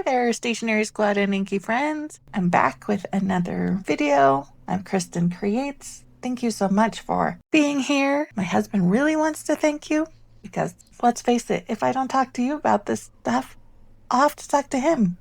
Hi there, Stationery Squad and Inky friends. I'm back with another video. I'm Kristen Creates. Thank you so much for being here. My husband really wants to thank you because let's face it, if I don't talk to you about this stuff, I'll have to talk to him.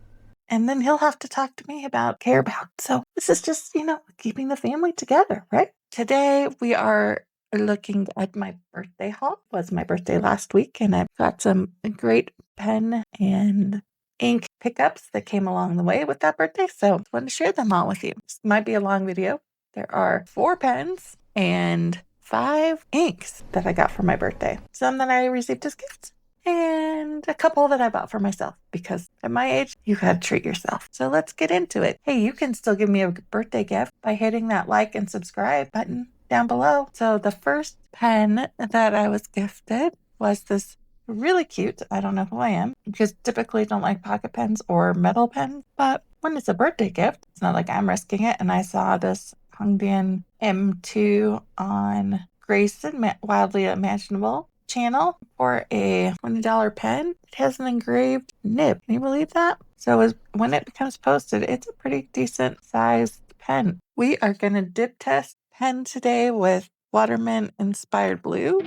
And then he'll have to talk to me about care about. So this is just, keeping the family together, right? Today we are looking at my birthday haul. It was my birthday last week, and I've got some great pen and ink pickups that came along the way with that birthday. So I want to share them all with you. This might be a long video. There are 4 pens and 5 inks that I got for my birthday. Some that I received as gifts and a couple that I bought for myself because at my age, you gotta treat yourself. So let's get into it. Hey, you can still give me a birthday gift by hitting that like and subscribe button down below. So the first pen that I was gifted was this really cute, I don't know who I am, because typically don't like pocket pens or metal pens, but when it's a birthday gift, it's not like I'm risking it. And I saw this Hongdian M2 on Grayson Wildly Imaginable channel for a $20 pen. It has an engraved nib. Can you believe that? So when it becomes posted, it's a pretty decent sized pen. We are going to dip test pen today with Waterman Inspired Blue.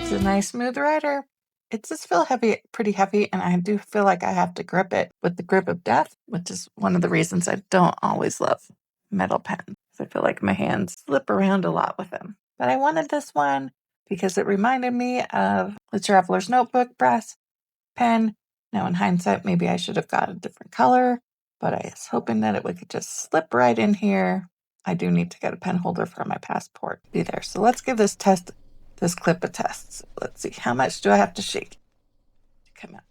It's a nice smooth rider. It does feel heavy, pretty heavy, and I do feel like I have to grip it with the grip of death, which is one of the reasons I don't always love metal pens. I feel like my hands slip around a lot with them. But I wanted this one because it reminded me of the Traveler's Notebook brass pen. Now, in hindsight, maybe I should have got a different color, but I was hoping that it would just slip right in here. I do need to get a pen holder for my passport to be there. So let's give this clip a test. So let's see, how much do I have to shake to come out?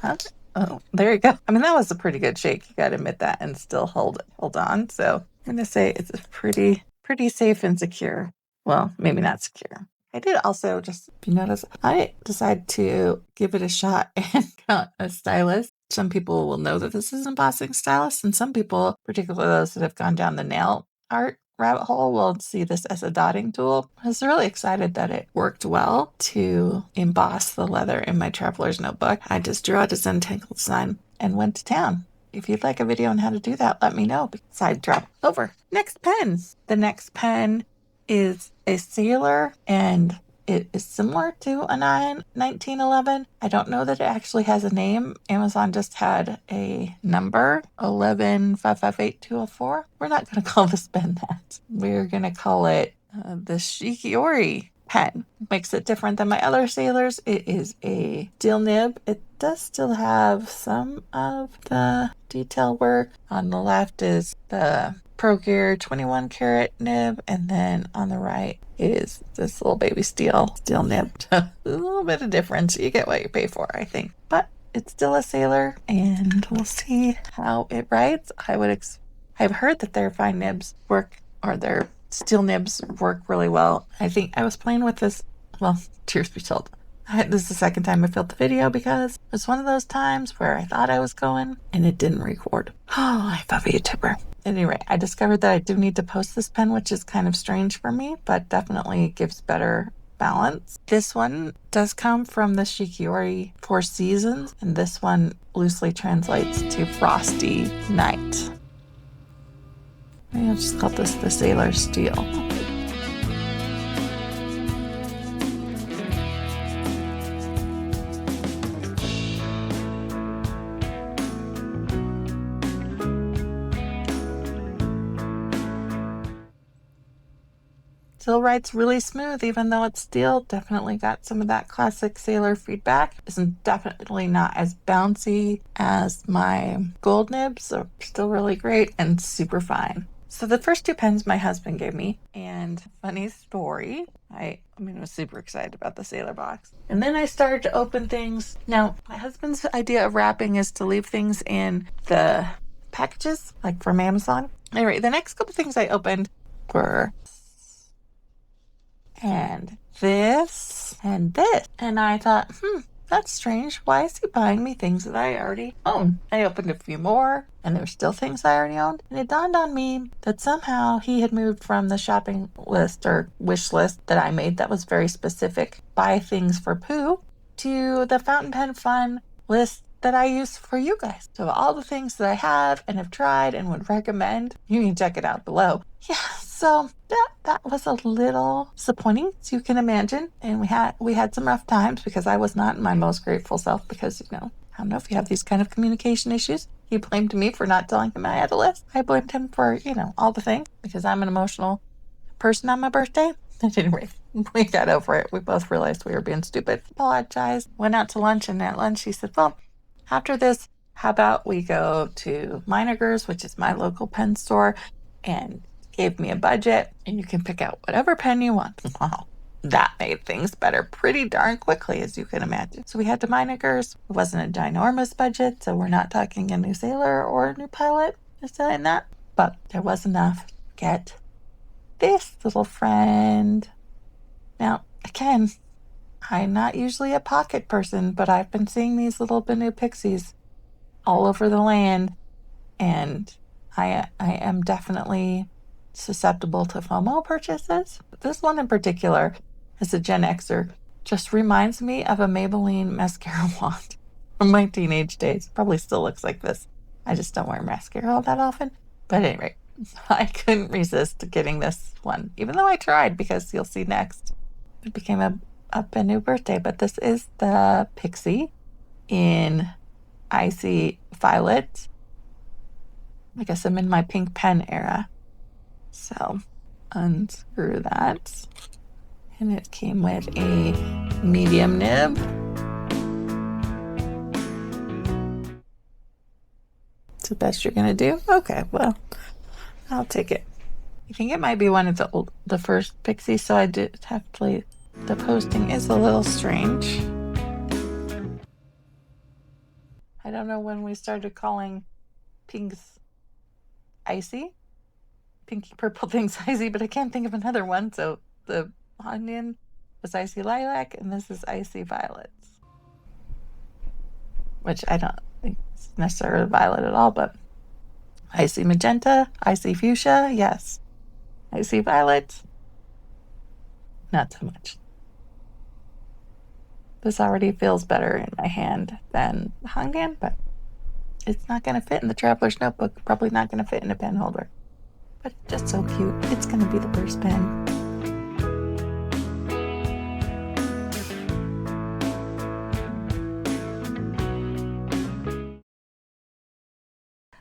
Huh? Oh, there you go. I mean, that was a pretty good shake. You got to admit that, and still hold on. So I'm going to say it's a pretty safe and secure. Well, maybe not secure. I did also, just if you notice, I decided to give it a shot and got a stylus. Some people will know that this is embossing stylus, and some people, particularly those that have gone down the nail art rabbit hole, will see this as a dotting tool. I was really excited that it worked well to emboss the leather in my Traveler's Notebook. I just drew out a Zentangled sign and went to town. If you'd like a video on how to do that, let me know. Side drop over. Next pen. The next pen is a Sailor, and it is similar to a 1911. I don't know that it actually has a name. Amazon just had a number, 11558204. We're not going to call this pen that. We're going to call it the Shikiori pen. Makes it different than my other Sailors. It is a steel nib. It does still have some of the detail work. On the left is the Pro Gear 21 karat nib, and then on the right is this little baby steel nib. A little bit of difference. You get what you pay for, I think. But it's still a Sailor, and we'll see how it writes. I've heard that their fine nibs work, or their steel nibs work really well. I think I was playing with this, well, truth be told, this is the second time I filmed the video because it was one of those times where I thought I was going and it didn't record. Oh, I thought YouTuber. Anyway, I discovered that I do need to post this pen, which is kind of strange for me, but definitely gives better balance. This one does come from the Shikiori 4 Seasons, and this one loosely translates to Frosty Night. Maybe I'll just call this the Sailor Steel. Still writes really smooth, even though it's steel. Definitely got some of that classic Sailor feedback. Isn't definitely not as bouncy as my gold nibs, so still really great and super fine. So the first 2 pens my husband gave me, and funny story, I was super excited about the Sailor box. And then I started to open things. Now, my husband's idea of wrapping is to leave things in the packages, like from Amazon. Anyway, the next couple things I opened were and this and this. And I thought, that's strange. Why is he buying me things that I already own? I opened a few more, and there were still things I already owned. And it dawned on me that somehow he had moved from the shopping list or wish list that I made that was very specific, buy things for Pooh, to the fountain pen fun list that I use for you guys. So all the things that I have and have tried and would recommend, you can check it out below. Yeah, so that was a little disappointing, as you can imagine. And we had some rough times because I was not in my most grateful self because, I don't know if you have these kind of communication issues. He blamed me for not telling him I had a list. I blamed him for, all the things because I'm an emotional person on my birthday. At any rate, we got over it. We both realized we were being stupid. Apologized. Went out to lunch, and at lunch he said, well, after this, how about we go to Meinigers, which is my local pen store, and gave me a budget, and you can pick out whatever pen you want. Wow. That made things better pretty darn quickly, as you can imagine. So we had to Meinigers. It wasn't a ginormous budget, so we're not talking a new Sailor or a new Pilot, just saying that. But there was enough to get this little friend. Now, again, I'm not usually a pocket person, but I've been seeing these little Benu Pixies all over the land, and I am definitely susceptible to FOMO purchases. This one in particular, as a Gen Xer, just reminds me of a Maybelline mascara wand from my teenage days. Probably still looks like this. I just don't wear mascara all that often. But anyway, I couldn't resist getting this one, even though I tried, because you'll see next. It became a Benu Birthday, but this is the Pixie in Icy Violet. I guess I'm in my pink pen era. So unscrew that. And it came with a medium nib. It's the best you're gonna do? Okay, well, I'll take it. I think it might be one of the first Pixie, so I did have to. The posting is a little strange. I don't know when we started calling pinks icy. Pinky purple things icy, but I can't think of another one. So the Hongdian was icy lilac, and this is icy violets, which I don't think is necessarily violet at all, but icy magenta, icy fuchsia, yes. Icy violet, not so much. This already feels better in my hand than Hongdian, but it's not going to fit in the Traveler's Notebook. Probably not going to fit in a pen holder. But it's just so cute. It's going to be the first pen.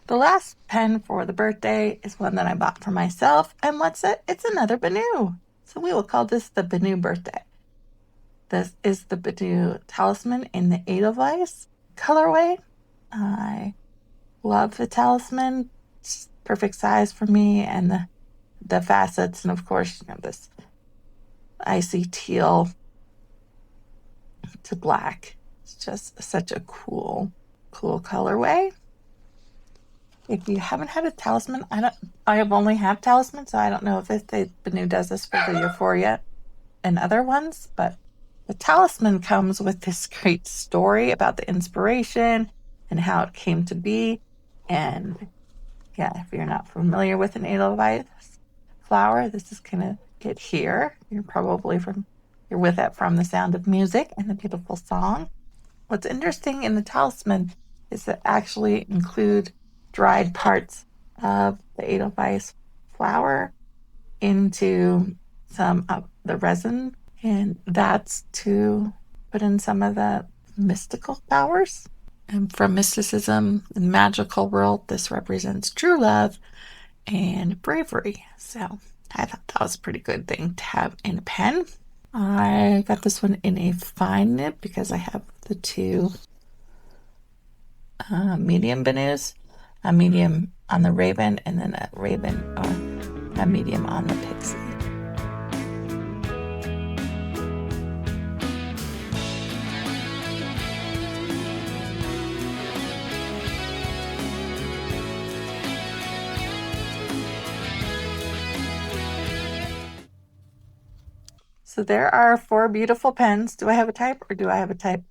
The last pen for the birthday is one that I bought for myself. And what's it? It's another Benu. So we will call this the Benu Birthday. This is the Benu Talisman in the Edelweiss colorway. I love the Talisman. It's perfect size for me, and the facets, and of course, this icy teal to black. It's just such a cool colorway. If you haven't had a Talisman, I have only had Talisman, so I don't know if Benu does this for the Euphoria and other ones, but the Talisman comes with this great story about the inspiration and how it came to be. And yeah, if you're not familiar with an Edelweiss flower, this is gonna get here. You're with it from The Sound of Music and the beautiful song. What's interesting in the Talisman is that actually include dried parts of the Edelweiss flower into some of the resin, and that's to put in some of the mystical powers. And from mysticism and magical world, this represents true love and bravery. So I thought that was a pretty good thing to have in a pen. I got this one in a fine nib because I have the two medium Benus, a medium on the Raven, and then a Raven or a medium on the Pixie. So there are 4 beautiful pens. Do I have a type, or do I have a type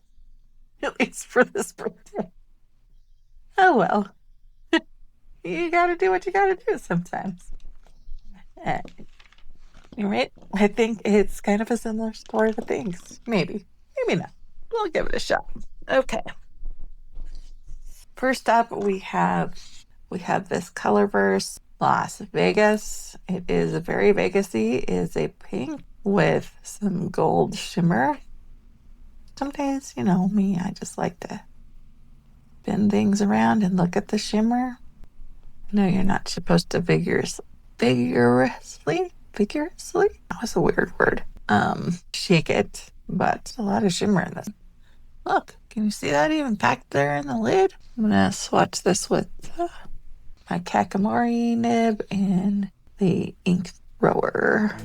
at least for this birthday. Oh well, you gotta do what you gotta do sometimes. Uh, right? I think it's kind of a similar story with the inks. Maybe, maybe not. We'll give it a shot. Okay. First up, we have this Colorverse Las Vegas. It is a very Vegasy. It is a pink with some gold shimmer. Some days, you know me, I just like to bend things around and look at the shimmer. No, you're not supposed to vigorously. That was a weird word. Shake it, but a lot of shimmer in this. Look, can you see that even packed there in the lid? I'm gonna swatch this with my Kakamori nib and the ink thrower.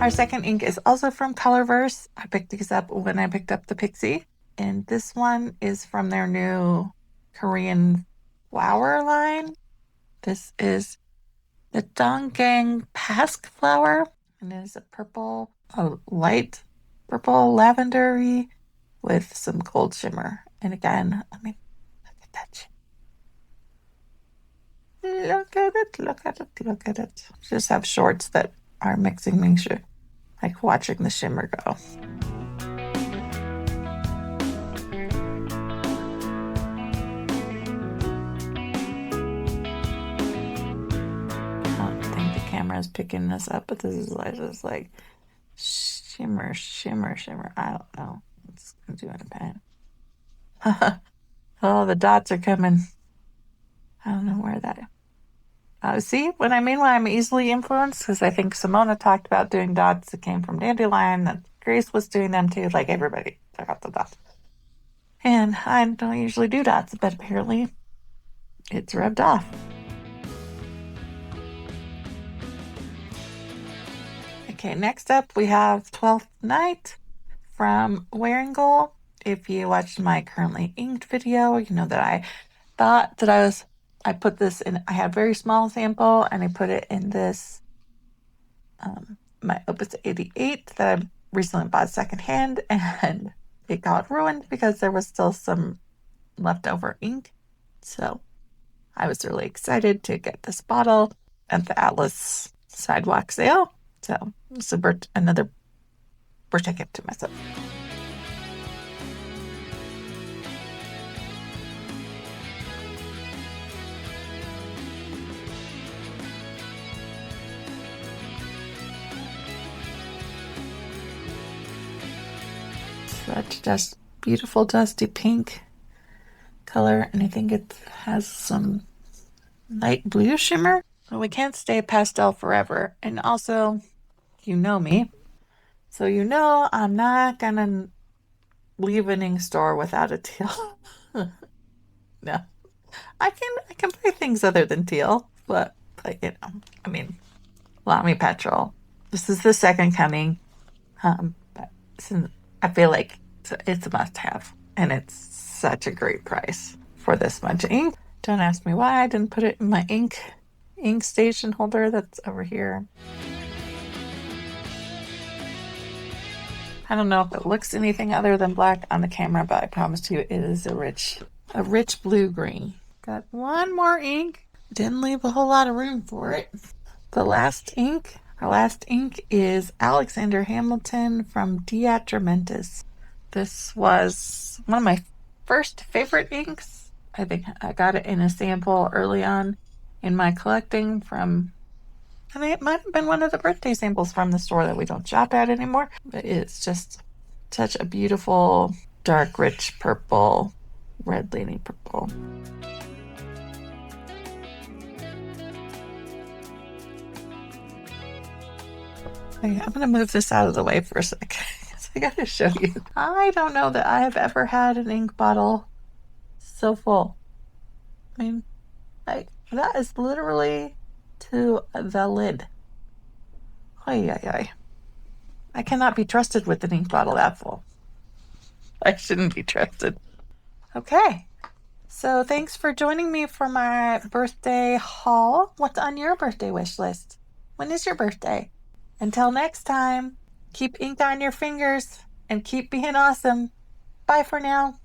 Our second ink is also from Colorverse. I picked these up when I picked up the Pixie. And this one is from their new Korean flower line. This is the Donggang Pask flower. And it is a light purple lavendery with some gold shimmer. And again, I mean, look at that shimmer. Look at it, look at it, look at it. Just have shorts that are mixing mixture. Like watching the shimmer go. I don't think the camera is picking this up, but this is just like shimmer, shimmer, shimmer. I don't know. It's gonna do it in pen. Oh, the dots are coming. I don't know where that is. See what I mean when I'm easily influenced? Because I think Simona talked about doing dots that came from Dandelion, that Grace was doing them too, like everybody took out the dots. And I don't usually do dots, but apparently it's rubbed off. Okay, next up we have 12th Night from Wearing Goal. If you watched my currently inked video, you know that I thought that I put this in, I had a very small sample and I put it in this, my Opus 88 that I recently bought secondhand, and it got ruined because there was still some leftover ink. So I was really excited to get this bottle at the Atlas sidewalk sale. So it's another birthday gift to myself. Such just beautiful dusty pink color, and I think it has some light blue shimmer. Well, we can't stay pastel forever, and also, you know me, so you know I'm not gonna leave an ink store without a teal. No, I can buy things other than teal, but you know, I mean, Lamy Petrol. This is the second coming. But I feel like it's a must-have, and it's such a great price for this much ink. Don't ask me why I didn't put it in my ink station holder that's over here. I don't know if it looks anything other than black on the camera, but I promise you it is a rich blue-green. Got one more ink. Didn't leave a whole lot of room for it. Our last ink is Alexander Hamilton from Diatramentis. This was one of my first favorite inks. I think I got it in a sample early on in my collecting from, I think it might have been one of the birthday samples from the store that we don't shop at anymore. But it's just such a beautiful, dark, rich purple, red lady purple. Okay, I'm going to move this out of the way for a second because I got to show you. I don't know that I have ever had an ink bottle so full. I mean, that is literally to the lid. Oy, oy, oy. I cannot be trusted with an ink bottle that full. I shouldn't be trusted. Okay. So thanks for joining me for my birthday haul. What's on your birthday wish list? When is your birthday? Until next time, keep ink on your fingers and keep being awesome. Bye for now.